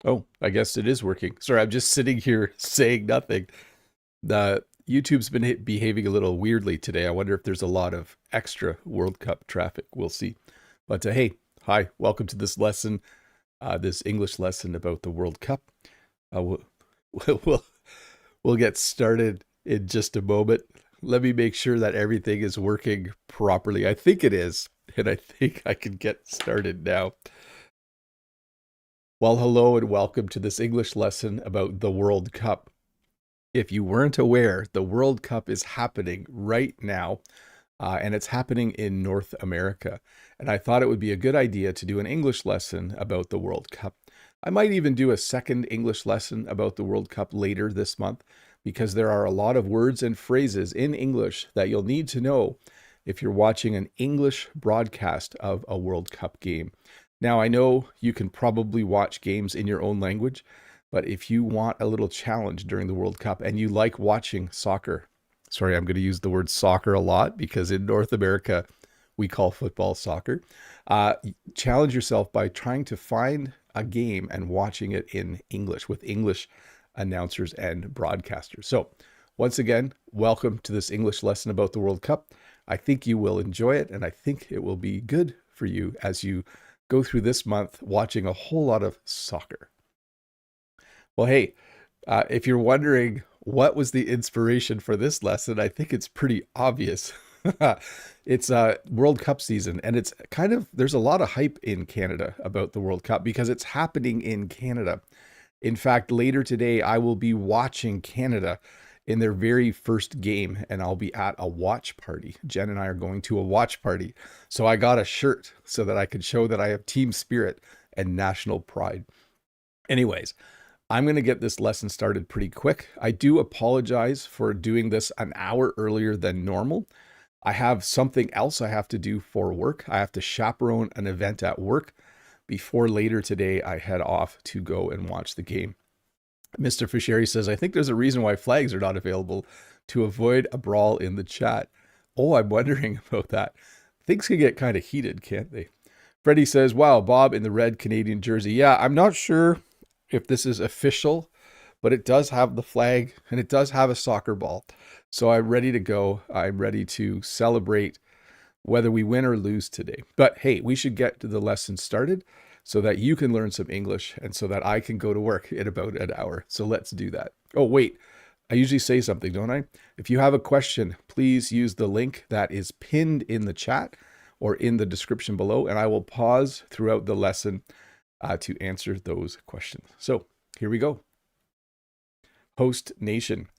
Oh, I guess it is working. Sorry, I'm just sitting here saying nothing. The YouTube's been behaving a little weirdly today. I wonder if there's a lot of extra World Cup traffic. We'll see. But hey, hi, welcome to this lesson, this English lesson about the World Cup. We'll, we'll we'll get started in just a moment. Let me make sure that everything is working properly. I think it is, and I think I can get started now. Well, hello and welcome to this English lesson about the World Cup. If you weren't aware, the World Cup is happening right now, and it's happening in North America. And I thought it would be a good idea to do an English lesson about the World Cup. I might even do a second English lesson about the World Cup later this month, because there are a lot of words and phrases in English that you'll need to know if you're watching an English broadcast of a World Cup game. Now, I know you can probably watch games in your own language, but if you want a little challenge during the World Cup and you like watching soccer, sorry, I'm going to use the word soccer a lot because in North America, we call football soccer. Challenge yourself by trying to find a game and watching it in English with English announcers and broadcasters. So once again, welcome to this English lesson about the World Cup. I think you will enjoy it, and I think it will be good for you as you go through this month watching a whole lot of soccer. Well, hey, if you're wondering what was the inspiration for this lesson, I think it's pretty obvious. It's World Cup season, and it's there's a lot of hype in Canada about the World Cup because it's happening in Canada. In fact, later today, I will be watching Canada in their very first game, and I'll be at a watch party. Jen and I are going to a watch party. So I got a shirt so that I could show that I have team spirit and national pride. Anyways, I'm going to get this lesson started pretty quick. I do apologize for doing this an hour earlier than normal. I have something else I have to do for work. I have to chaperone an event at work before later today I head off to go and watch the game. Mr. Fisheri says, I think there's a reason why flags are not available to avoid a brawl in the chat. Oh, I'm wondering about that. Things can get kind of heated, can't they? Freddie says, wow, Bob in the red Canadian jersey. Yeah, I'm not sure if this is official, but it does have the flag and it does have a soccer ball. So I'm ready to go. I'm ready to celebrate whether we win or lose today. But hey, we should get to the lesson started so that you can learn some English and so that I can go to work in about an hour. So let's do that. Oh, wait, I usually say something, don't I? If you have a question, please use the link that is pinned in the chat or in the description below, and I will pause throughout the lesson to answer those questions. So here we go. Host nation.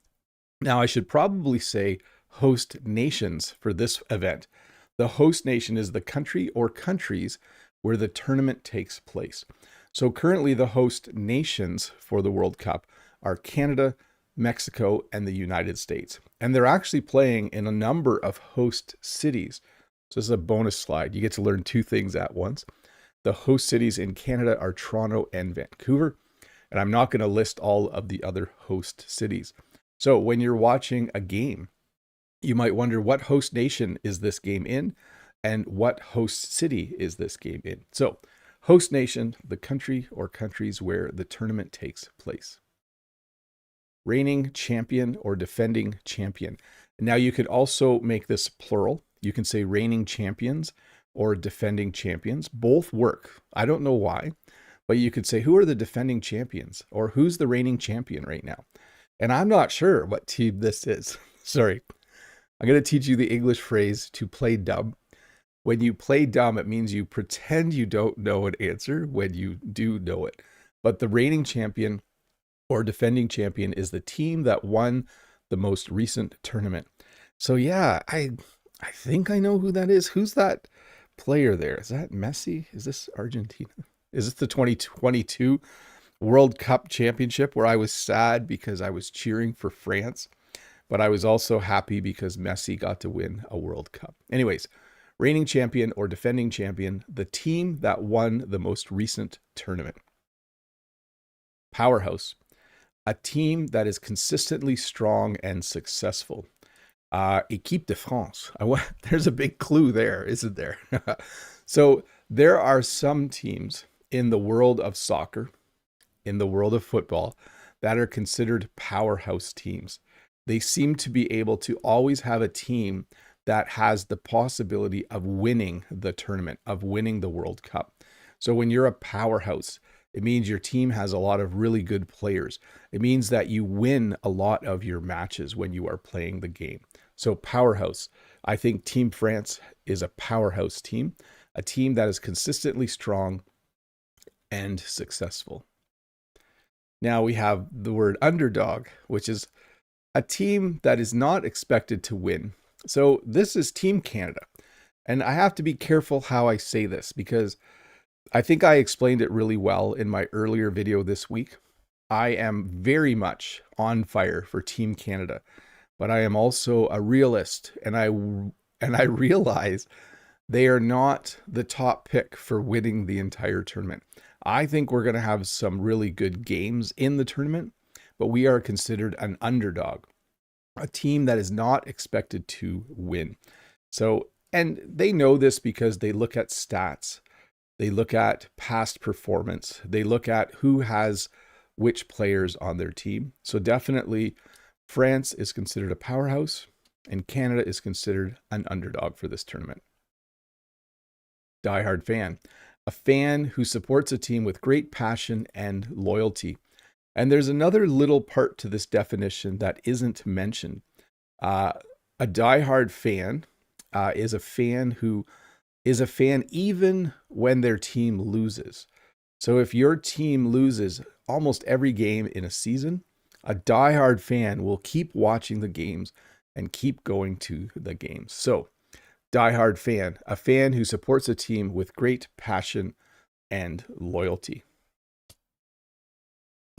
Now I should probably say host nations for this event. The host nation is the country or countries where the tournament takes place. So currently the host nations for the World Cup are Canada, Mexico, and the United States. And they're actually playing in a number of host cities. So this is a bonus slide. You get to learn two things at once. The host cities in Canada are Toronto and Vancouver. And I'm not going to list all of the other host cities. So when you're watching a game, you might wonder what host nation is this game in and what host city is this game in. So host nation, the country or countries where the tournament takes place. Reigning champion or defending champion. Now you could also make this plural. You can say reigning champions or defending champions. Both work. I don't know why, but you could say who are the defending champions or who's the reigning champion right now. And I'm not sure what team this is. Sorry. I'm going to teach you the English phrase to play dumb. When you play dumb, it means you pretend you don't know an answer when you do know it. But the reigning champion or defending champion is the team that won the most recent tournament. So yeah, I think I know who that is. Who's that player there? Is that Messi? Is this Argentina? Is this the 2022 World Cup Championship where I was sad because I was cheering for France, but I was also happy because Messi got to win a World Cup. Anyways, reigning champion or defending champion, the team that won the most recent tournament. Powerhouse, a team that is consistently strong and successful. Équipe de France. There's a big clue there, isn't there? So there are some teams in the world of soccer in the world of football that are considered powerhouse teams. They seem to be able to always have a team that has the possibility of winning the tournament, of winning the World Cup. So when you're a powerhouse, it means your team has a lot of really good players. It means that you win a lot of your matches when you are playing the game. So powerhouse, I think Team France is a powerhouse team, a team that is consistently strong and successful. Now we have the word underdog, which is a team that is not expected to win. So this is Team Canada. And I have to be careful how I say this because I think I explained it really well in my earlier video this week. I am very much on fire for Team Canada, but I am also a realist, and I realize they are not the top pick for winning the entire tournament. I think we're going to have some really good games in the tournament, but we are considered an underdog, a team that is not expected to win. So, and they know this because they look at stats, they look at past performance, they look at who has which players on their team. So definitely France is considered a powerhouse and Canada is considered an underdog for this tournament. Diehard fan, a fan who supports a team with great passion and loyalty. And there's another little part to this definition that isn't mentioned. A diehard fan is a fan who is a fan even when their team loses. So if your team loses almost every game in a season, a diehard fan will keep watching the games and keep going to the games. So diehard fan, a fan who supports a team with great passion and loyalty.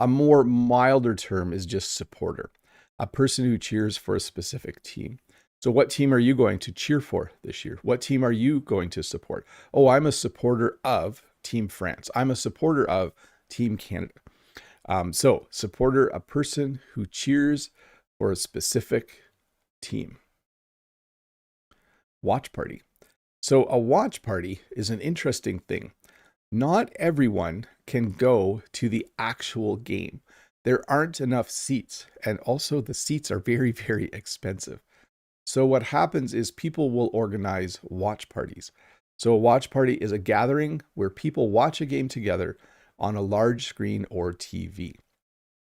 A more milder term is just supporter, a person who cheers for a specific team. So what team are you going to cheer for this year? What team are you going to support? Oh, I'm a supporter of Team France. I'm a supporter of Team Canada. So supporter, a person who cheers for a specific team. Watch party. So a watch party is an interesting thing. Not everyone can go to the actual game. There aren't enough seats, and also the seats are very, very expensive. So what happens is people will organize watch parties. So a watch party is a gathering where people watch a game together on a large screen or TV.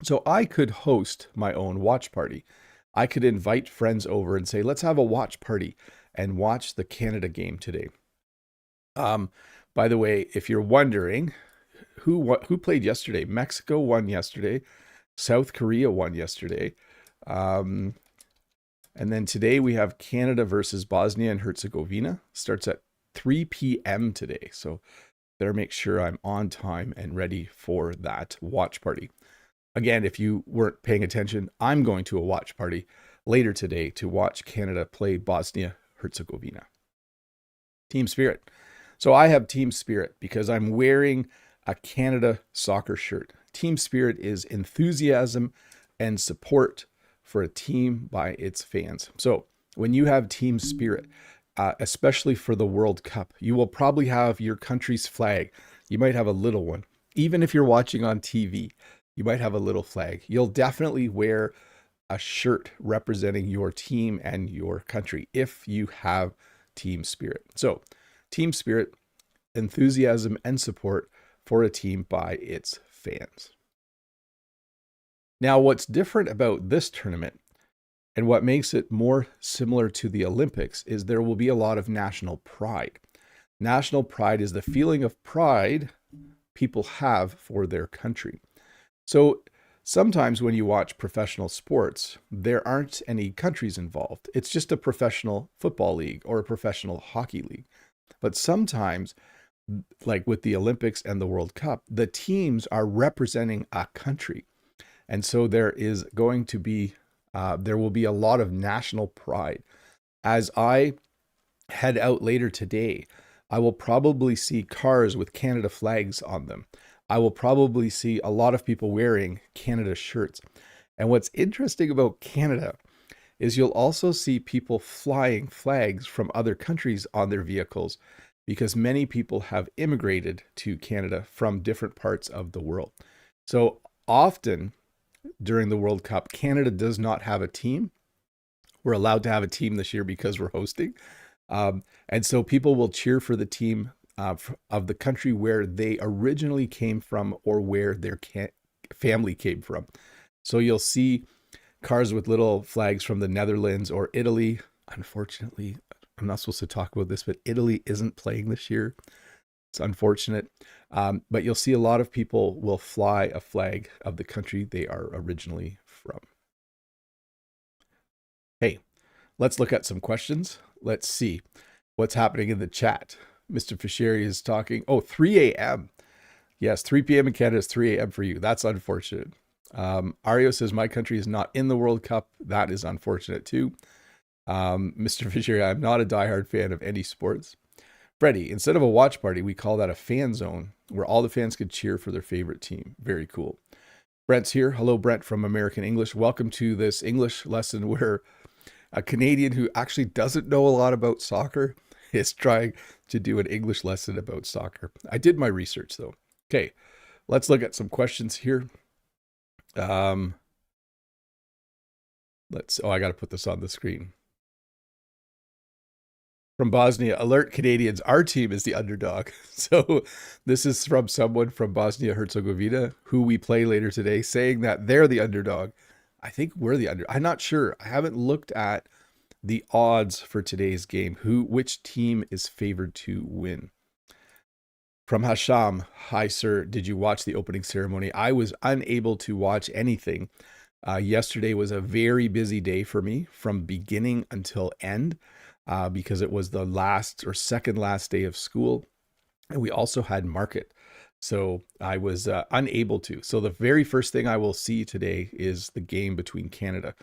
So I could host my own watch party. I could invite friends over and say, let's have a watch party and watch the Canada game today. By the way, if you're wondering who played yesterday, Mexico won yesterday, South Korea won yesterday. And then today we have Canada versus Bosnia and Herzegovina. Starts at 3 p.m. today. So better make sure I'm on time and ready for that watch party. Again, if you weren't paying attention, I'm going to a watch party later today to watch Canada play Bosnia Herzegovina. Team spirit. So I have team spirit because I'm wearing a Canada soccer shirt. Team spirit is enthusiasm and support for a team by its fans. So when you have team spirit, especially for the World Cup, you will probably have your country's flag. You might have a little one. Even if you're watching on TV, you might have a little flag. You'll definitely wear a shirt representing your team and your country if you have team spirit. So team spirit, enthusiasm and support for a team by its fans. Now, what's different about this tournament and what makes it more similar to the Olympics is there will be a lot of national pride. National pride is the feeling of pride people have for their country. So sometimes when you watch professional sports, there aren't any countries involved. It's just a professional football league or a professional hockey league. But sometimes, like with the Olympics and the World Cup, the teams are representing a country. And so there is going to be, there will be a lot of national pride. As I head out later today, I will probably see cars with Canada flags on them. I will probably see a lot of people wearing Canada shirts. And what's interesting about Canada is you'll also see people flying flags from other countries on their vehicles because many people have immigrated to Canada from different parts of the world. So often during the World Cup, Canada does not have a team. We're allowed to have a team this year because we're hosting. And so people will cheer for the team of the country where they originally came from or where their family came from. So you'll see cars with little flags from the Netherlands or Italy. Unfortunately, I'm not supposed to talk about this, but Italy isn't playing this year. It's unfortunate. But you'll see a lot of people will fly a flag of the country they are originally from. Hey, let's look at some questions. Let's see what's happening in the chat. Mr. Fischeri is talking. Oh, 3 a.m. Yes, 3 p.m. in Canada is 3 a.m. for you. That's unfortunate. Ario says, my country is not in the World Cup. That is unfortunate too. Mr. Fisher, I'm not a diehard fan of any sports. Freddie, instead of a watch party, we call that a fan zone where all the fans could cheer for their favorite team. Very cool. Brent's here. Hello, Brent from American English. Welcome to this English lesson where a Canadian who actually doesn't know a lot about soccer is trying to do an English lesson about soccer. I did my research though. Okay, let's look at some questions here. I got to put this on the screen. From Bosnia, alert Canadians, our team is the underdog. So this is from someone from Bosnia-Herzegovina who we play later today saying that they're the underdog. I think we're the underdog. I'm not sure. I haven't looked at the odds for today's game. Which team is favored to win? From Hasham, hi sir, did you watch the opening ceremony? I was unable to watch anything. Yesterday was a very busy day for me from beginning until end. Because it was the last or second last day of school. And we also had market. So I was unable to. So the very first thing I will see today is the game between Canada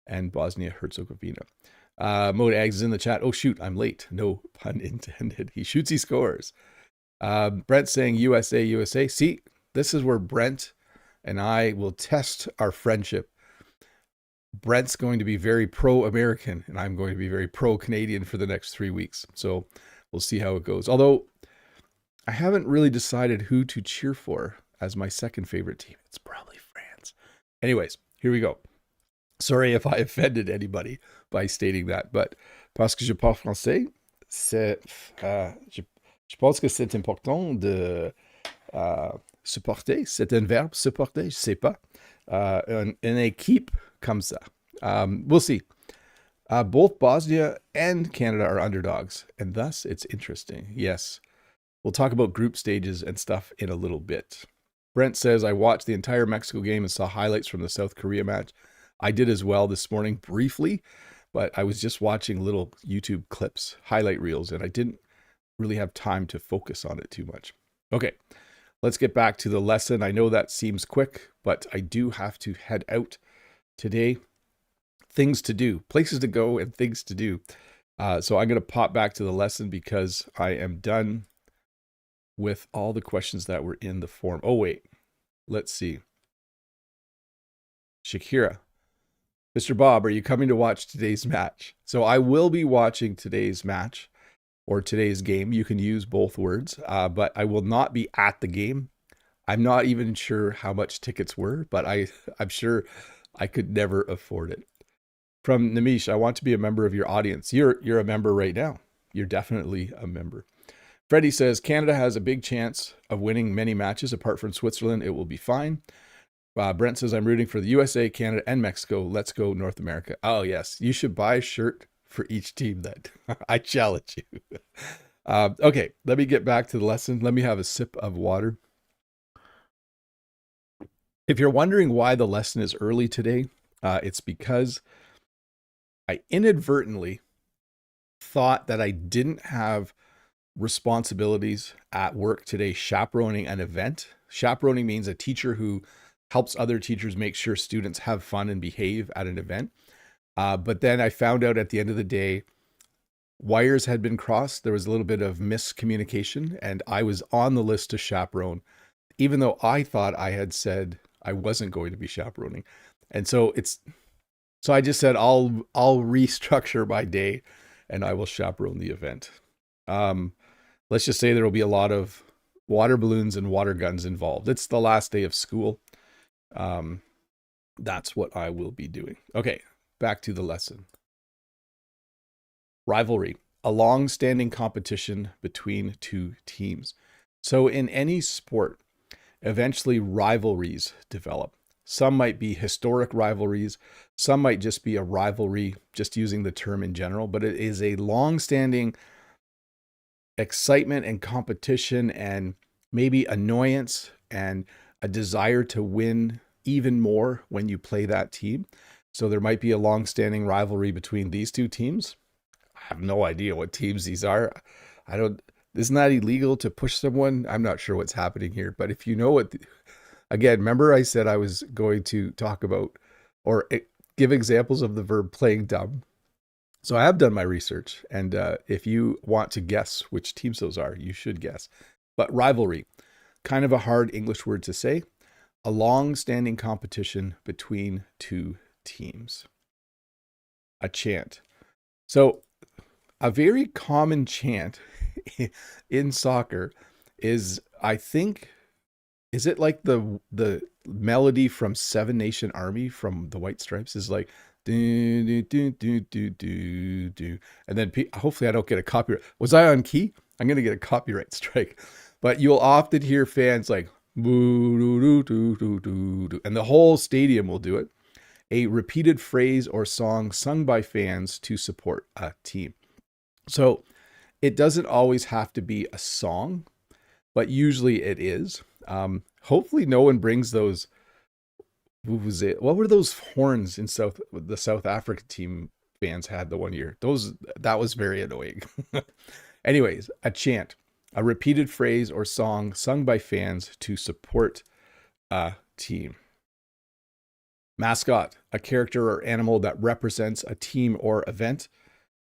and Bosnia-Herzegovina. Mode Eggs is in the chat. Oh, shoot, I'm late. No pun intended. He shoots, he scores. Brent saying USA, USA. See, this is where Brent and I will test our friendship. Brent's going to be very pro-American and I'm going to be very pro-Canadian for the next 3 weeks. So we'll see how it goes. Although I haven't really decided who to cheer for as my second favorite team. It's probably France. Anyways, here we go. Sorry if I offended anybody by stating that, but parce que je parle français, je pense que c'est important de supporter. C'est un verbe, supporter, je sais pas. Une équipe comme ça. We'll see. Both Bosnia and Canada are underdogs, and thus it's interesting. Yes. We'll talk about group stages and stuff in a little bit. Brent says, I watched the entire Mexico game and saw highlights from the South Korea match. I did as well this morning briefly, but I was just watching little YouTube clips, highlight reels, and I didn't really have time to focus on it too much. Okay, let's get back to the lesson. I know that seems quick, but I do have to head out today. Things to do, places to go, and things to do. So I'm going to pop back to the lesson because I am done with all the questions that were in the form. Oh, wait. Let's see. Shakira. Mr. Bob, are you coming to watch today's match? So I will be watching today's match or today's game. You can use both words, but I will not be at the game. I'm not even sure how much tickets were, but I'm sure I could never afford it. From Namish, I want to be a member of your audience. You're a member right now. You're definitely a member. Freddie says, Canada has a big chance of winning many matches. Apart from Switzerland, it will be fine. Brent says, I'm rooting for the USA, Canada, and Mexico. Let's go North America. Oh, yes. You should buy a shirt for each team then. I challenge you. Okay, let me get back to the lesson. Let me have a sip of water. If you're wondering why the lesson is early today, it's because I inadvertently thought that I didn't have responsibilities at work today chaperoning an event. Chaperoning means a teacher who helps other teachers make sure students have fun and behave at an event. But then I found out at the end of the day, wires had been crossed. There was a little bit of miscommunication and I was on the list to chaperone, even though I thought I had said I wasn't going to be chaperoning. And so I just said, I'll restructure my day and I will chaperone the event. Let's just say there will be a lot of water balloons and water guns involved. It's the last day of school. Um, that's what I will be doing. Okay, back to the lesson. Rivalry, a long-standing competition between two teams. So in any sport, eventually rivalries develop. Some might be historic rivalries, some might just be a rivalry, just using the term in general, but it is a long-standing excitement and competition and maybe annoyance and a desire to win even more when you play that team. So there might be a long-standing rivalry between these two teams. I have no idea what teams these are. I don't, isn't that illegal to push someone? I'm not sure what's happening here, but if you know what, again, remember I said I was going to talk about or give examples of the verb playing dumb. So I have done my research, and if you want to guess which teams those are, you should guess. But rivalry, kind of a hard English word to say, a long-standing competition between two teams. A chant. So a very common chant in soccer is, I think, is it like the melody from Seven Nation Army from the White Stripes is like do do do do do do do, and then hopefully I don't get a copyright. Was I on key? I'm gonna get a copyright strike. But you'll often hear fans like boo do do do do do, and the whole stadium will do it. A repeated phrase or song sung by fans to support a team. So it doesn't always have to be a song, but usually it is. Hopefully no one brings those, what was it? What were those horns in the South Africa team fans had the one year? That was very annoying. Anyways, a chant, a repeated phrase or song sung by fans to support a team. Mascot, a character or animal that represents a team or event.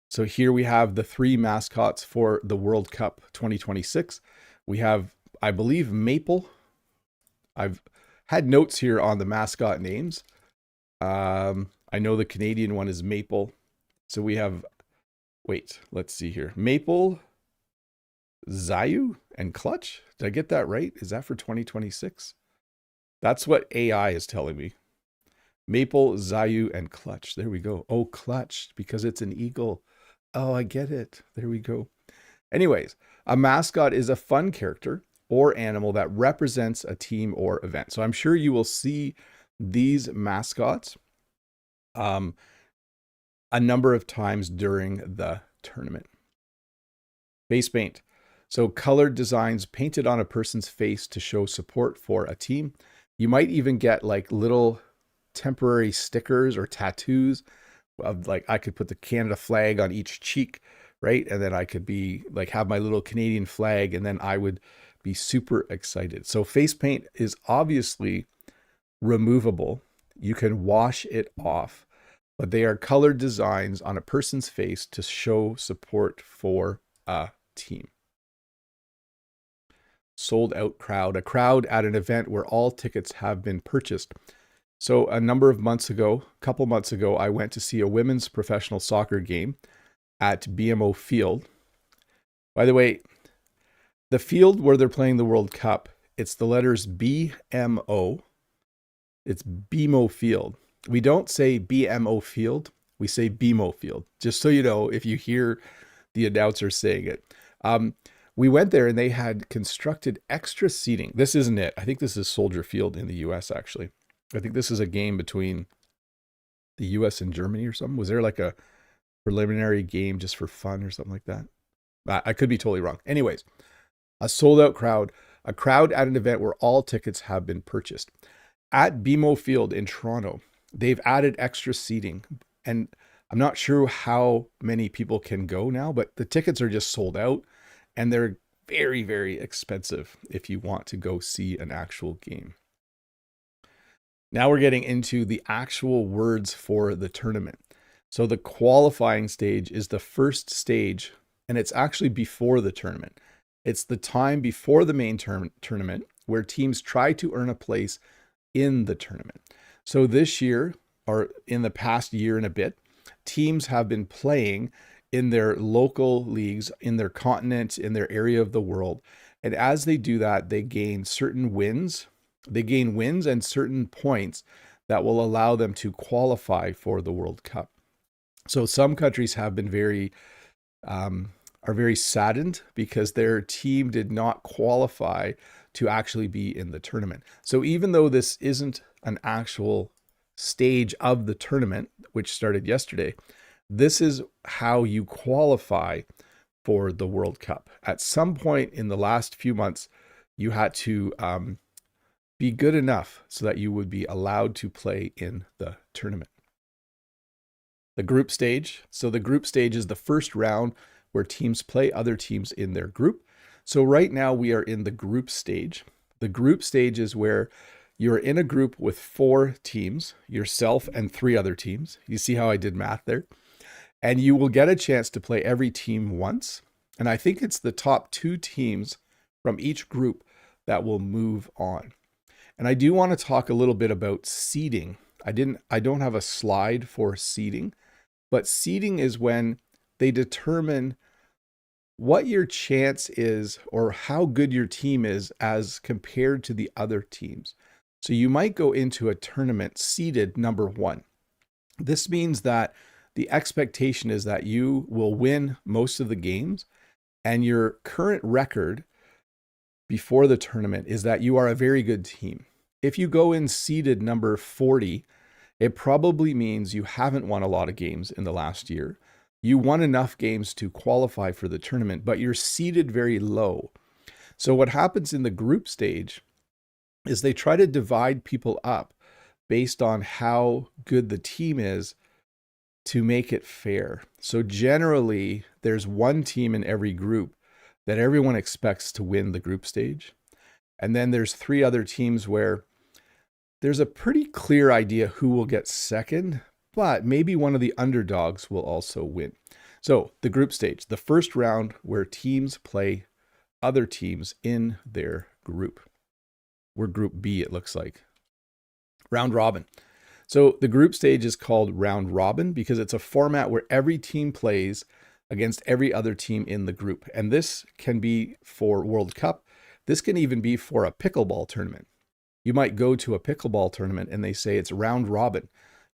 So here we have the three mascots for the World Cup 2026. We have, I believe, Maple. I've had notes here on the mascot names. I know the Canadian one is Maple. So we have, wait, let's see here. Maple, Zayu, and Clutch. Did I get that right? Is that for 2026? That's what AI is telling me. Maple, Zayu, and Clutch. There we go. Oh, Clutch, because it's an eagle. Oh, I get it. There we go. Anyways, a mascot is a fun character or animal that represents a team or event. So I'm sure you will see these mascots a number of times during the tournament. Face paint. So colored designs painted on a person's face to show support for a team. You might even get like little temporary stickers or tattoos of, like, I could put the Canada flag on each cheek, right? And then I could be like, have my little Canadian flag, and then I would be super excited. So face paint is obviously removable. You can wash it off, but they are colored designs on a person's face to show support for a team. Sold out crowd, a crowd at an event where all tickets have been purchased. So a couple months ago, I went to see a women's professional soccer game at BMO Field. By the way, the field where they're playing the World Cup, it's the letters BMO. It's BMO Field. We don't say BMO Field. We say BMO Field, just so you know if you hear the announcer saying it. We went there and they had constructed extra seating. This isn't it. I think this is Soldier Field in the US, actually. I think this is a game between the US and Germany or something. Was there like a preliminary game just for fun or something like that? I could be totally wrong. Anyways, a sold out crowd, a crowd at an event where all tickets have been purchased. At BMO Field in Toronto, they've added extra seating, and I'm not sure how many people can go now, but the tickets are just sold out, and they're very, very expensive if you want to go see an actual game. Now we're getting into the actual words for the tournament. So the qualifying stage is the first stage, and it's actually before the tournament. It's the time before the main tournament where teams try to earn a place in the tournament. So this year, or in the past year and a bit, teams have been playing in their local leagues, in their continent, in their area of the world. And as they do that, they gain certain wins They gain wins and certain points that will allow them to qualify for the World Cup. So some countries have been are very saddened because their team did not qualify to actually be in the tournament. So even though this isn't an actual stage of the tournament, which started yesterday, this is how you qualify for the World Cup. At some point in the last few months, you had to be good enough so that you would be allowed to play in the tournament. The group stage. So the group stage is the first round where teams play other teams in their group. So right now we are in the group stage. The group stage is where you're in a group with 4 teams, yourself and 3 other teams. You see how I did math there? And you will get a chance to play every team once. And I think it's the top 2 teams from each group that will move on. And I do want to talk a little bit about seeding. I don't have a slide for seeding, but seeding is when they determine what your chance is or how good your team is as compared to the other teams. So you might go into a tournament seeded number 1. This means that the expectation is that you will win most of the games, and your current record before the tournament is that you are a very good team. If you go in seeded number 40, it probably means you haven't won a lot of games in the last year. You won enough games to qualify for the tournament, but you're seeded very low. So what happens in the group stage is they try to divide people up based on how good the team is to make it fair. So generally, there's one team in every group that everyone expects to win the group stage. And then there's 3 other teams where there's a pretty clear idea who will get second, but maybe one of the underdogs will also win. So the group stage, the first round where teams play other teams in their group. We're group B, it looks like. Round robin. So the group stage is called round robin because it's a format where every team plays against every other team in the group. And this can be for World Cup. This can even be for a pickleball tournament. You might go to a pickleball tournament and they say it's round robin.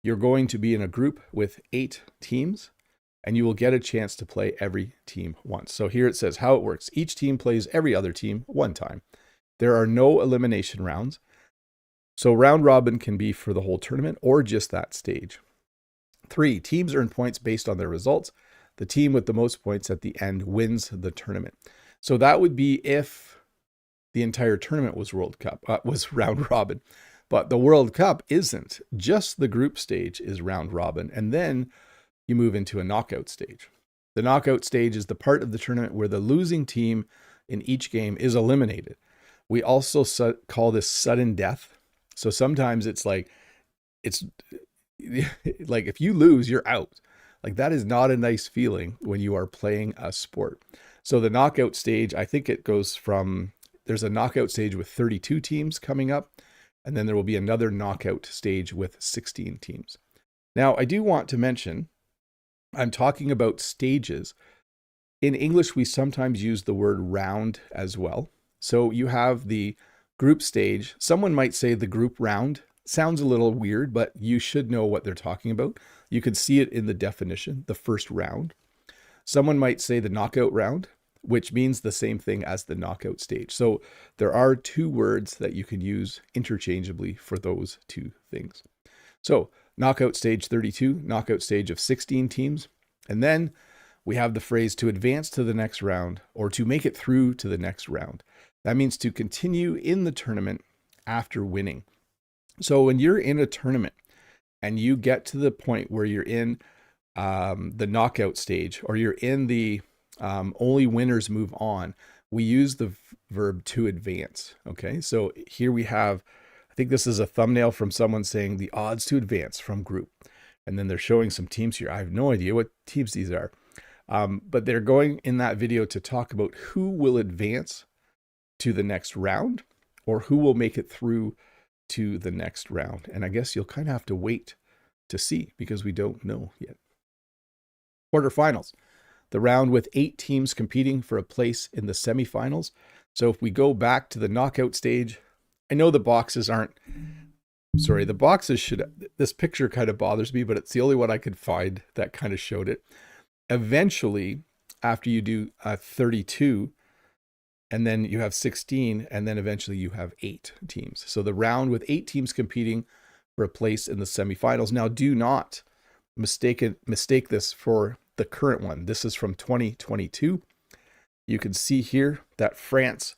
You're going to be in a group with 8 teams and you will get a chance to play every team once. So here it says how it works. Each team plays every other team 1 time. There are no elimination rounds. So round robin can be for the whole tournament or just that stage. 3, teams earn points based on their results. The team with the most points at the end wins the tournament. So that would be if the entire tournament was was round robin, but the World Cup isn't. Just the group stage is round robin, and then you move into a knockout stage. The knockout stage is the part of the tournament where the losing team in each game is eliminated. We also call this sudden death. So sometimes it's like if you lose, you're out. Like that is not a nice feeling when you are playing a sport. So the knockout stage, I think it goes from, there's a knockout stage with 32 teams coming up, and then there will be another knockout stage with 16 teams. Now, I do want to mention, I'm talking about stages. In English, we sometimes use the word round as well. So you have the group stage. Someone might say the group round. Sounds a little weird, but you should know what they're talking about. You can see it in the definition, the first round. Someone might say the knockout round, which means the same thing as the knockout stage. So there are 2 words that you can use interchangeably for those 2 things. So knockout stage 32, knockout stage of 16 teams. And then we have the phrase to advance to the next round or to make it through to the next round. That means to continue in the tournament after winning. So when you're in a tournament and you get to the point where you're in the knockout stage or you're in the only winners move on, we use the verb to advance. Okay, so here we have, I think this is a thumbnail from someone saying the odds to advance from group. And then they're showing some teams here. I have no idea what teams these are. But they're going in that video to talk about who will advance to the next round or who will make it through to the next round. And I guess you'll kind of have to wait to see because we don't know yet. Quarterfinals. The round with 8 teams competing for a place in the semifinals. So if we go back to the knockout stage, I know the boxes aren't, sorry, the boxes should, this picture kind of bothers me, but it's the only one I could find that kind of showed it. Eventually, after you do 32, and then you have 16, and then eventually you have 8 teams. So the round with 8 teams competing for a place in the semifinals. Now, do not mistake this for the current one. This is from 2022. You can see here that France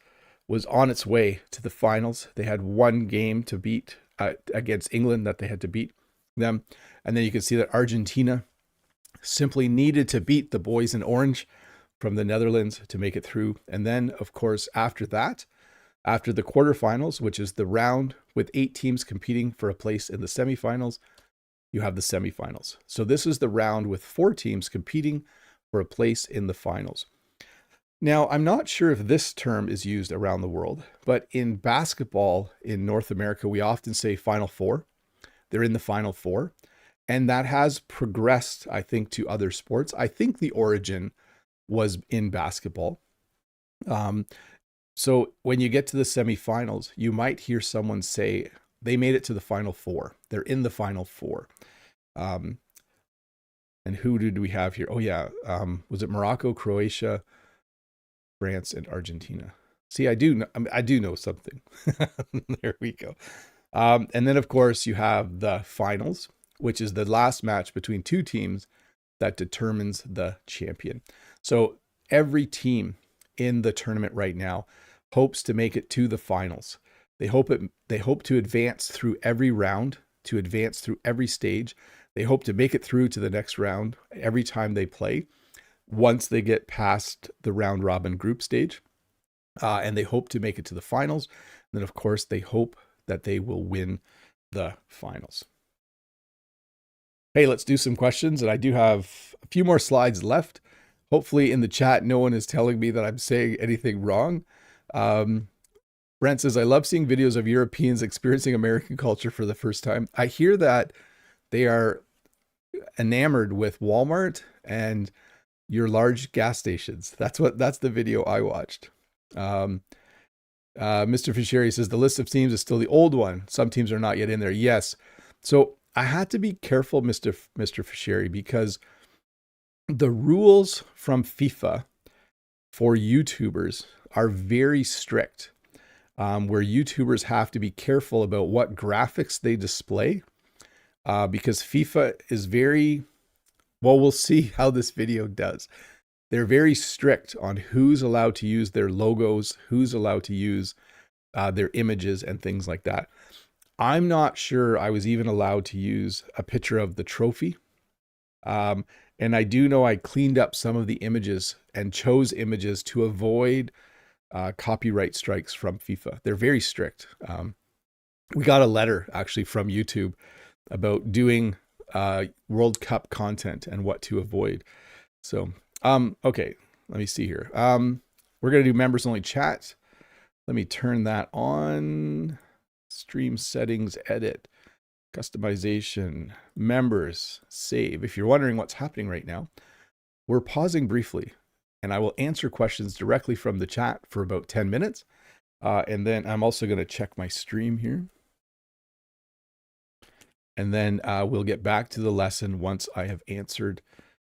was on its way to the finals. They had one game to beat against England that they had to beat them. And then you can see that Argentina simply needed to beat the boys in orange from the Netherlands to make it through. And then, of course, after that, after the quarterfinals, which is the round with 8 teams competing for a place in the semifinals, you have the semifinals. So this is the round with 4 teams competing for a place in the finals. Now, I'm not sure if this term is used around the world, but in basketball in North America, we often say Final Four. They're in the Final Four. And that has progressed, I think, to other sports. I think the origin was in basketball. So when you get to the semifinals, you might hear someone say they made it to the Final Four. They're in the Final Four. And who did we have here? Oh yeah, was it Morocco, Croatia, France, and Argentina? See, I do know something. There we go. And then of course you have the finals, which is the last match between 2 teams that determines the champion. So every team in the tournament right now hopes to make it to the finals. They hope to advance through every round, to advance through every stage. They hope to make it through to the next round every time they play, once they get past the round robin group stage. And they hope to make it to the finals. And then of course they hope that they will win the finals. Hey, let's do some questions. And I do have a few more slides left. Hopefully in the chat, no one is telling me that I'm saying anything wrong. Brent says, I love seeing videos of Europeans experiencing American culture for the first time. I hear that they are enamored with Walmart and your large gas stations. That's the video I watched. Mr. Fischeri says, the list of teams is still the old one. Some teams are not yet in there. Yes. So I had to be careful, Mr. Fischeri, because the rules from FIFA for YouTubers are very strict, where YouTubers have to be careful about what graphics they display, because FIFA is very, well, we'll see how this video does. They're very strict on who's allowed to use their logos, who's allowed to use their images and things like that. I'm not sure I was even allowed to use a picture of the trophy. And I do know I cleaned up some of the images and chose images to avoid copyright strikes from FIFA. They're very strict. We got a letter actually from YouTube about doing World Cup content and what to avoid. So, okay, let me see here. We're going to do members only chat. Let me turn that on. Stream settings, edit. Customization, members, save. If you're wondering what's happening right now, we're pausing briefly and I will answer questions directly from the chat for about 10 minutes. And then I'm also going to check my stream here. And then we'll get back to the lesson once I have answered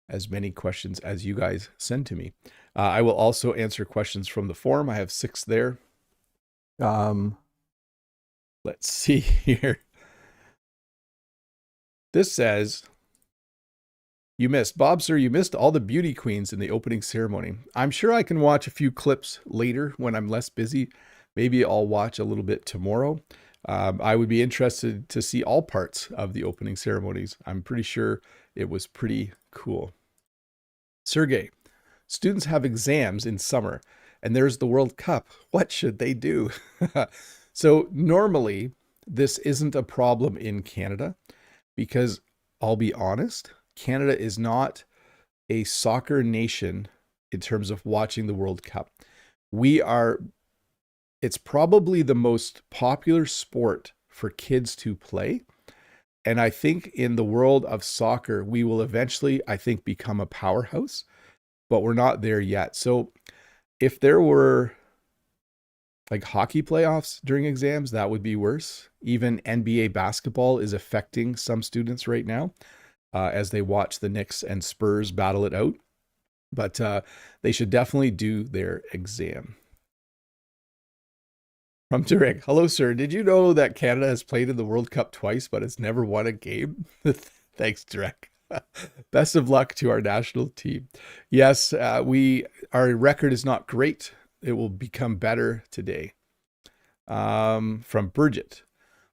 as many questions as you guys send to me. I will also answer questions from the forum. I have 6 there. Let's see here. This says, you missed, Bob, sir, you missed all the beauty queens in the opening ceremony. I'm sure I can watch a few clips later when I'm less busy. Maybe I'll watch a little bit tomorrow. I would be interested to see all parts of the opening ceremonies. I'm pretty sure it was pretty cool. Sergey, students have exams in summer and there's the World Cup. What should they do? So normally this isn't a problem in Canada, because I'll be honest, Canada is not a soccer nation in terms of watching the World Cup. It's probably the most popular sport for kids to play. And I think in the world of soccer, we will eventually, I think, become a powerhouse, but we're not there yet. So if there were Like hockey playoffs during exams, that would be worse. Even NBA basketball is affecting some students right now as they watch the Knicks and Spurs battle it out. But they should definitely do their exam. From Turek, hello, sir. Did you know that Canada has played in the World Cup twice, but it's never won a game? Thanks, Turek. Best of luck to our national team. Yes, our record is not great. It will become better today. From Bridget.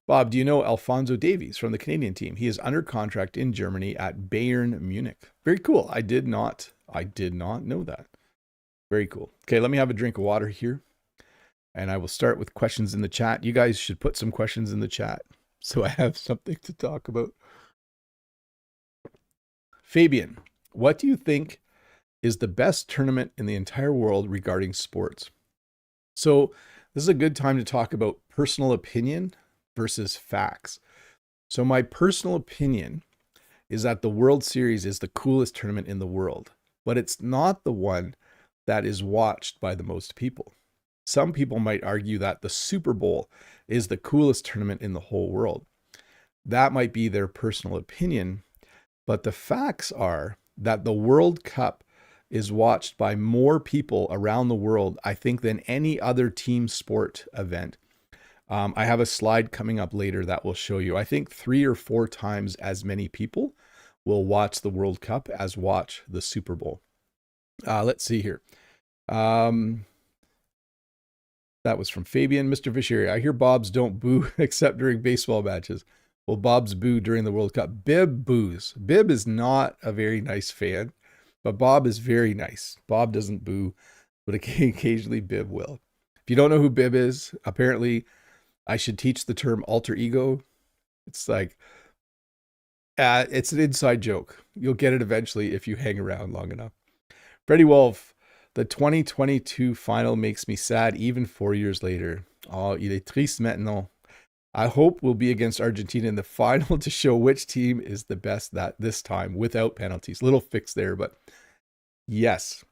Bob, do you know Alphonso Davies from the Canadian team? He is under contract in Germany at Bayern Munich. Very cool. I did not know that. Very cool. Okay, let me have a drink of water here. And I will start with questions in the chat. You guys should put some questions in the chat so I have something to talk about. Fabian, what do you think is the best tournament in the entire world regarding sports? So this is a good time to talk about personal opinion versus facts. So my personal opinion is that the World Series is the coolest tournament in the world, but it's not the one that is watched by the most people. Some people might argue that the Super Bowl is the coolest tournament in the whole world. That might be their personal opinion, but the facts are that the World Cup is watched by more people around the world, I think, than any other team sport event. I have a slide coming up later that will show you. I think 3 or 4 times as many people will watch the World Cup as watch the Super Bowl. Let's see here. That was from Fabian. Mr. Vishiri, I hear Bobs don't boo except during baseball matches. Well, Bob's boo during the World Cup. Bib boos. Bib is not a very nice fan, but Bob is very nice. Bob doesn't boo, but occasionally Bib will. If you don't know who Bib is, apparently I should teach the term alter ego. It's like, it's an inside joke. You'll get it eventually if you hang around long enough. Freddie Wolf, the 2022 final makes me sad even 4 years later. Oh, il est triste maintenant. I hope we'll be against Argentina in the final to show which team is the best that this time without penalties. Little fix there, but yes.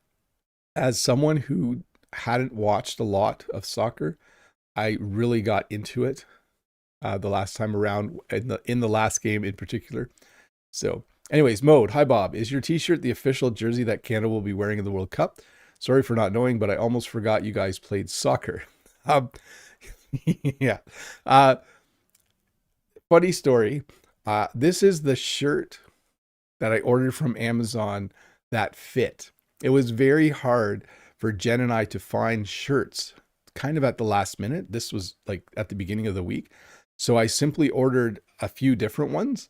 As someone who hadn't watched a lot of soccer, I really got into it the last time around, in the last game in particular. So anyways, Mode, hi Bob. Is your t-shirt the official jersey that Canada will be wearing in the World Cup? Sorry for not knowing, but I almost forgot you guys played soccer. Yeah. Funny story. This is the shirt that I ordered from Amazon that fit. It was very hard for Jen and I to find shirts kind of at the last minute. This was like at the beginning of the week. So I simply ordered a few different ones.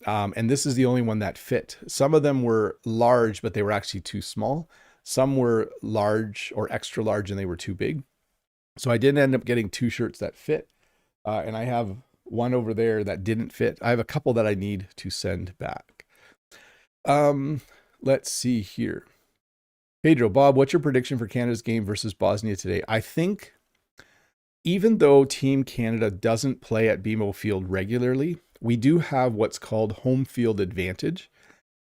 And this is the only one that fit. Some of them were large, but they were actually too small. Some were large or extra large and they were too big. So I did end up getting 2 shirts that fit. And I have one over there that didn't fit. I have a couple that I need to send back. Let's see here. Pedro, Bob, what's your prediction for Canada's game versus Bosnia today? I think even though Team Canada doesn't play at BMO Field regularly, we do have what's called home field advantage,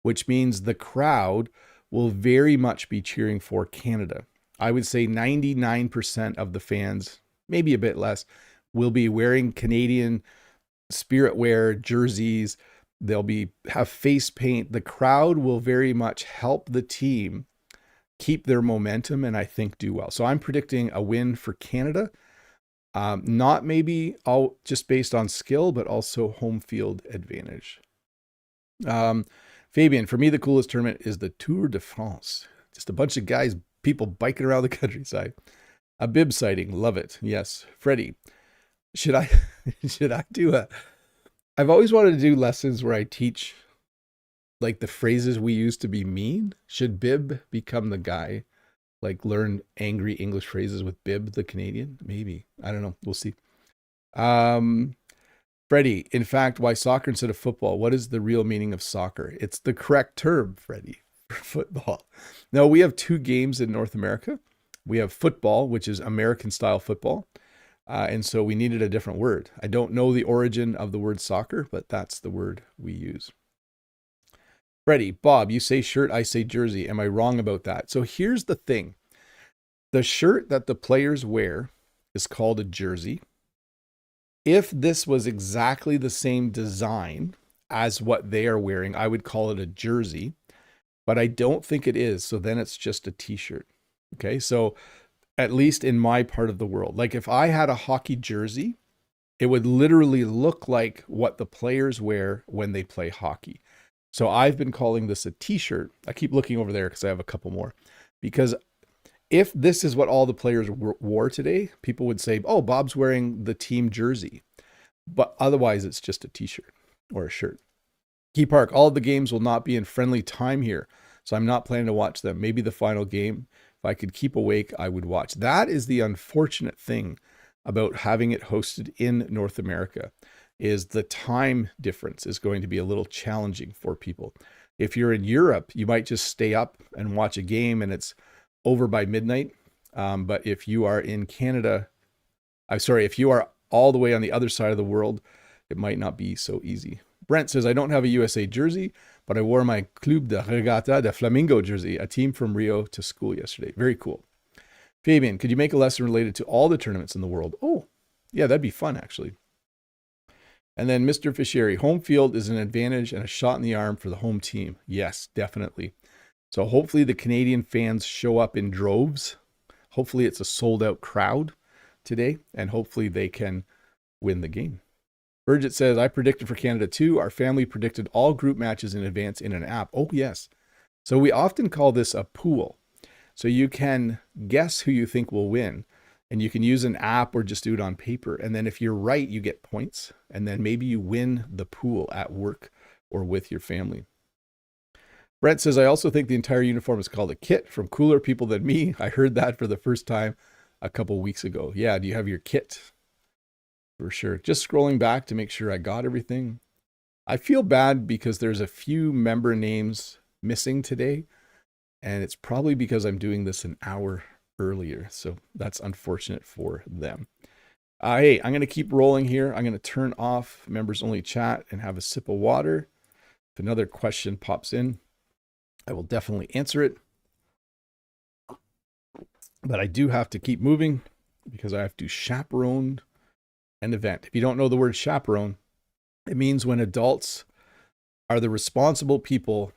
which means the crowd will very much be cheering for Canada. I would say 99% of the fans, maybe a bit less, will be wearing Canadian spirit wear jerseys. They'll have face paint. The crowd will very much help the team keep their momentum and I think do well. So I'm predicting a win for Canada. Not maybe all just based on skill, but also home field advantage. Fabian, for me, the coolest tournament is the Tour de France. Just a bunch of guys, people biking around the countryside. A bib sighting, love it. Yes. Freddie, should I do I've always wanted to do lessons where I teach like the phrases we use to be mean. Should Bib become the guy? Like learn angry English phrases with Bib, the Canadian? Maybe. I don't know. We'll see. Freddie, in fact, why soccer instead of football? What is the real meaning of soccer? It's the correct term, Freddie, for football. No, we have 2 games in North America. We have football, which is American style football. And so we needed a different word. I don't know the origin of the word soccer, but that's the word we use. Freddie, Bob, you say shirt, I say jersey. Am I wrong about that? So here's the thing. The shirt that the players wear is called a jersey. If this was exactly the same design as what they are wearing, I would call it a jersey, but I don't think it is. So then it's just a t-shirt. Okay. So at least in my part of the world, like if I had a hockey jersey, it would literally look like what the players wear when they play hockey. So I've been calling this a t-shirt. I keep looking over there because I have a couple more. Because if this is what all the players wore today, people would say, oh, Bob's wearing the team jersey. But otherwise, it's just a t-shirt or a shirt. Key Park, all of the games will not be in friendly time here. So I'm not planning to watch them. Maybe the final game, if I could keep awake, I would watch. That is the unfortunate thing about having it hosted in North America, is the time difference is going to be a little challenging for people. If you're in Europe, you might just stay up and watch a game and it's over by midnight. But if you are in Canada, if you are all the way on the other side of the world, it might not be so easy. Brent says, I don't have a USA jersey, but I wore my Club de Regata de Flamingo jersey, a team from Rio, to school yesterday. Very cool. Fabian, could you make a lesson related to all the tournaments in the world? Oh, yeah, that'd be fun, actually. And then Mr. Fishieri, home field is an advantage and a shot in the arm for the home team. Yes, definitely. So hopefully the Canadian fans show up in droves. Hopefully it's a sold out crowd today, and hopefully they can win the game. Bridget says, I predicted for Canada too. Our family predicted all group matches in advance in an app. Oh, yes. So we often call this a pool. So you can guess who you think will win, and you can use an app or just do it on paper. And then if you're right, you get points. And then maybe you win the pool at work or with your family. Brent says, I also think the entire uniform is called a kit from cooler people than me. I heard that for the first time a couple weeks ago. Yeah, do you have your kit? For sure. Just scrolling back to make sure I got everything. I feel bad because there's a few member names missing today, and it's probably because I'm doing this an hour earlier. So that's unfortunate for them. Hey, I'm going to keep rolling here. I'm going to turn off members only chat and have a sip of water. If another question pops in, I will definitely answer it. But I do have to keep moving because I have to chaperone an event. If you don't know the word chaperone, it means when adults are the responsible people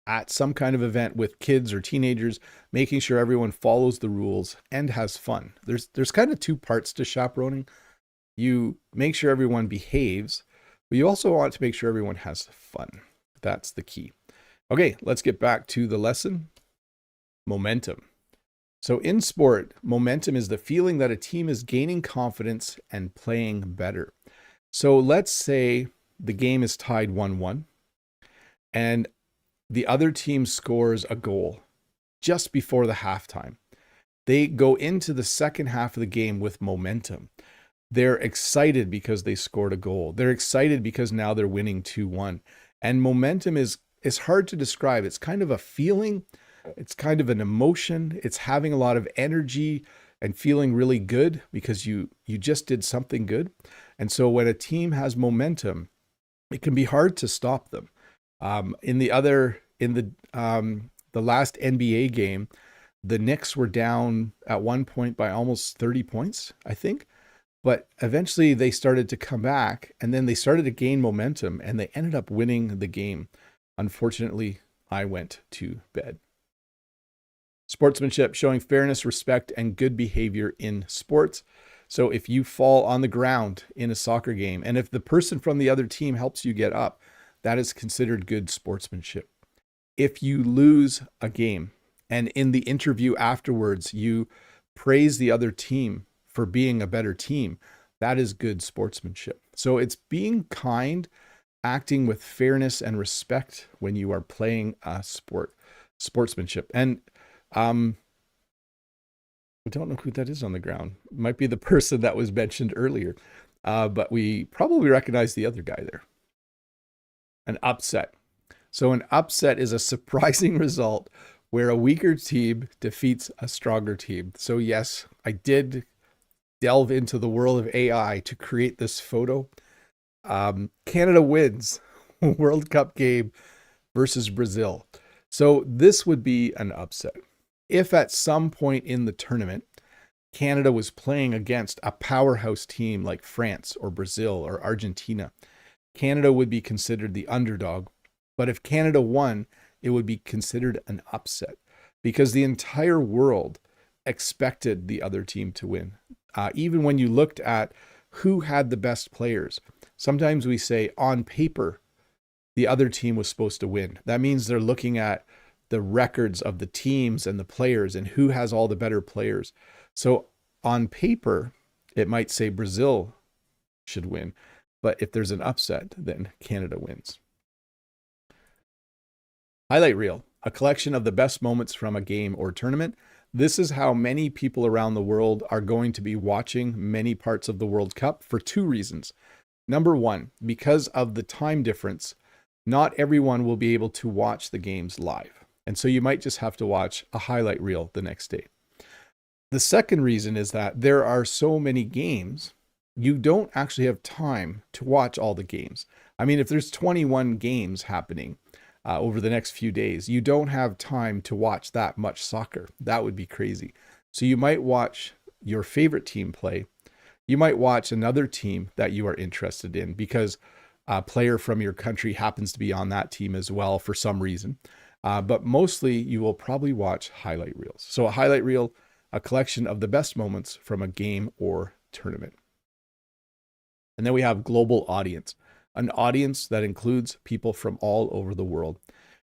at some kind of event with kids or teenagers, making sure everyone follows the rules and has fun. There's kind of two parts to chaperoning. You make sure everyone behaves, but you also want to make sure everyone has fun. That's the key. Okay, let's get back to the lesson. Momentum. So in sport, momentum is the feeling that a team is gaining confidence and playing better. So let's say the game is tied 1-1 and the other team scores a goal just before the halftime. They go into the second half of the game with momentum. They're excited because they scored a goal. They're excited because now they're winning 2-1. And momentum is hard to describe. It's kind of a feeling. It's kind of an emotion. It's having a lot of energy and feeling really good because you just did something good. And so when a team has momentum, it can be hard to stop them. In the last NBA game, the Knicks were down at one point by almost 30 points, I think. But eventually they started to come back, and then they started to gain momentum, and they ended up winning the game. Unfortunately, I went to bed. Sportsmanship, showing fairness, respect, and good behavior in sports. So if you fall on the ground in a soccer game, and if the person from the other team helps you get up, that is considered good sportsmanship. If you lose a game, and in the interview afterwards, you praise the other team for being a better team, that is good sportsmanship. So it's being kind, acting with fairness and respect when you are playing a sport, sportsmanship. And I don't know who that is on the ground. It might be the person that was mentioned earlier, but we probably recognize the other guy there. An upset. So an upset is a surprising result where a weaker team defeats a stronger team. So yes, I did delve into the world of AI to create this photo. Canada wins World Cup game versus Brazil. So this would be an upset. If at some point in the tournament, Canada was playing against a powerhouse team like France or Brazil or Argentina, Canada would be considered the underdog. But if Canada won, it would be considered an upset because the entire world expected the other team to win. Even when you looked at who had the best players, sometimes we say on paper, the other team was supposed to win. That means they're looking at the records of the teams and the players and who has all the better players. So on paper, it might say Brazil should win. But if there's an upset, then Canada wins. Highlight reel, a collection of the best moments from a game or tournament. This is how many people around the world are going to be watching many parts of the World Cup for two reasons. Number one, because of the time difference, not everyone will be able to watch the games live. And so you might just have to watch a highlight reel the next day. The second reason is that there are so many games, you don't actually have time to watch all the games. I mean, if there's 21 games happening over the next few days, you don't have time to watch that much soccer. That would be crazy. So you might watch your favorite team play. You might watch another team that you are interested in because a player from your country happens to be on that team as well for some reason. But mostly you will probably watch highlight reels. So a highlight reel, a collection of the best moments from a game or tournament. And then we have global audience, an audience that includes people from all over the world.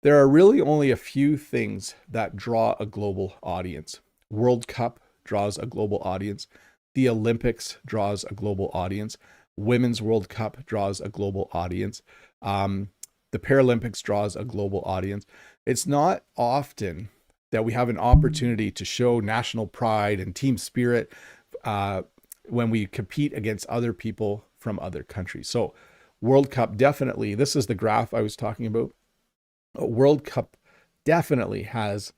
There are really only a few things that draw a global audience. World Cup draws a global audience. The Olympics draws a global audience. Women's World Cup draws a global audience. The Paralympics draws a global audience. It's not often that we have an opportunity to show national pride and team spirit when we compete against other people from other countries. So World Cup definitely, this is the graph I was talking about. World Cup definitely has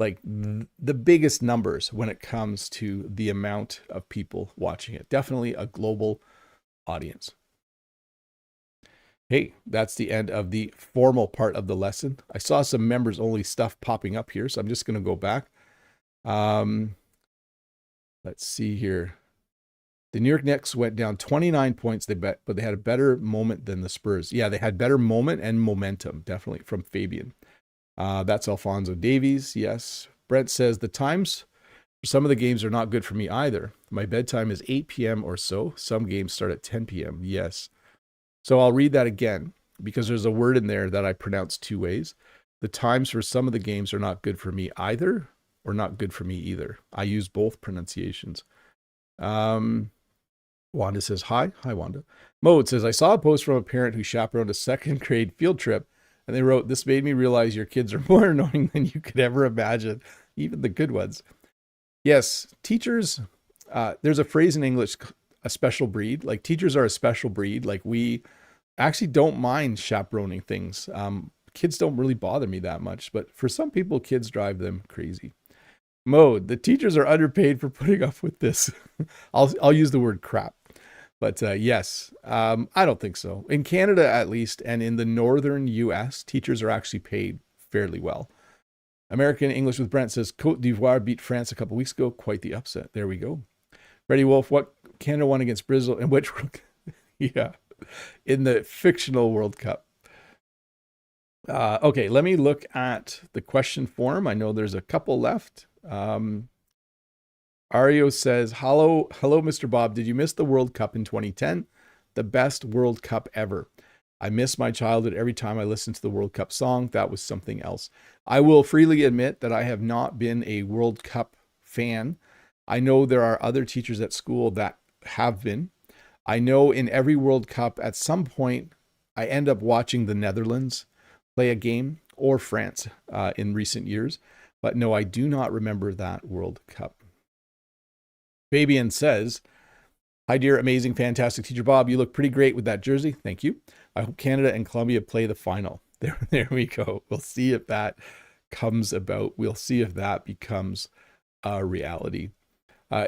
like the biggest numbers when it comes to the amount of people watching it. Definitely a global audience. Hey, that's the end of the formal part of the lesson. I saw some members only stuff popping up here, so I'm just going to go back. Let's see here. The New York Knicks went down 29 points, but they had a better moment than the Spurs. Yeah, they had better moment and momentum, definitely, from Fabian. That's Alfonso Davies, yes. Brent says, the times for some of the games are not good for me either. My bedtime is 8 p.m. or so. Some games start at 10 p.m., yes. So I'll read that again because there's a word in there that I pronounce two ways. The times for some of the games are not good for me either, or not good for me either. I use both pronunciations. Wanda says, hi. Hi, Wanda. Mode says, I saw a post from a parent who chaperoned a second grade field trip, and they wrote, this made me realize your kids are more annoying than you could ever imagine, even the good ones. Yes, teachers, there's a phrase in English, a special breed. Like teachers are a special breed. Like we actually don't mind chaperoning things. Kids don't really bother me that much, but for some people, kids drive them crazy. Mode, the teachers are underpaid for putting up with this. I'll use the word crap. But yes, I don't think so. In Canada, at least, and in the northern US, teachers are actually paid fairly well. American English with Brent says, Côte d'Ivoire beat France a couple weeks ago. Quite the upset. There we go. Freddie Wolf, what Canada won against Brazil in which? Yeah, in the fictional World Cup. Okay, let me look at the question form. I know there's a couple left. Ario says, hello, Mr. Bob. Did you miss the World Cup in 2010? The best World Cup ever. I miss my childhood every time I listen to the World Cup song. That was something else. I will freely admit that I have not been a World Cup fan. I know there are other teachers at school that have been. I know in every World Cup, at some point, I end up watching the Netherlands play a game or France in recent years. But no, I do not remember that World Cup. Fabian says, hi, dear, amazing, fantastic teacher Bob. You look pretty great with that jersey. Thank you. I hope Canada and Colombia play the final. There we go. We'll see if that comes about. We'll see if that becomes a reality.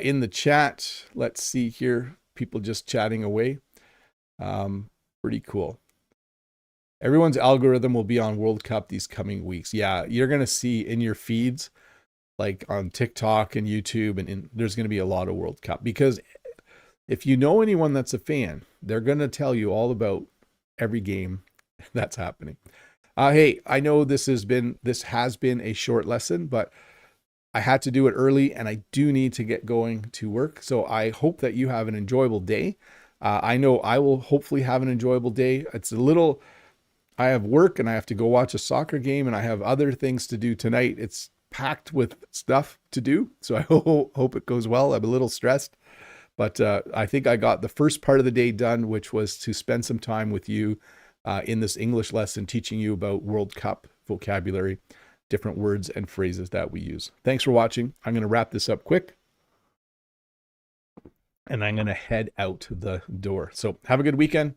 In the chat, let's see here. People just chatting away. Pretty cool. Everyone's algorithm will be on World Cup these coming weeks. Yeah, you're going to see in your feeds like on TikTok and YouTube, and there's going to be a lot of World Cup, because if you know anyone that's a fan, they're going to tell you all about every game that's happening. Hey, I know this has been a short lesson, but I had to do it early, and I do need to get going to work. So I hope that you have an enjoyable day. I know I will hopefully have an enjoyable day. I have work, and I have to go watch a soccer game, and I have other things to do tonight. It's packed with stuff to do. So I hope it goes well. I'm a little stressed, but I think I got the first part of the day done, which was to spend some time with you in this English lesson, teaching you about World Cup vocabulary, different words and phrases that we use. Thanks for watching. I'm going to wrap this up quick, and I'm going to head out the door. So have a good weekend.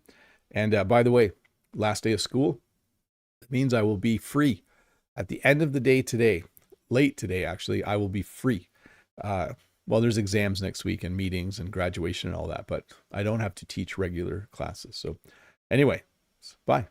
And by the way, last day of school, it means I will be free at the end of the day today, late today, actually. I will be free. Well, there's exams next week and meetings and graduation and all that, but I don't have to teach regular classes. So anyway, bye.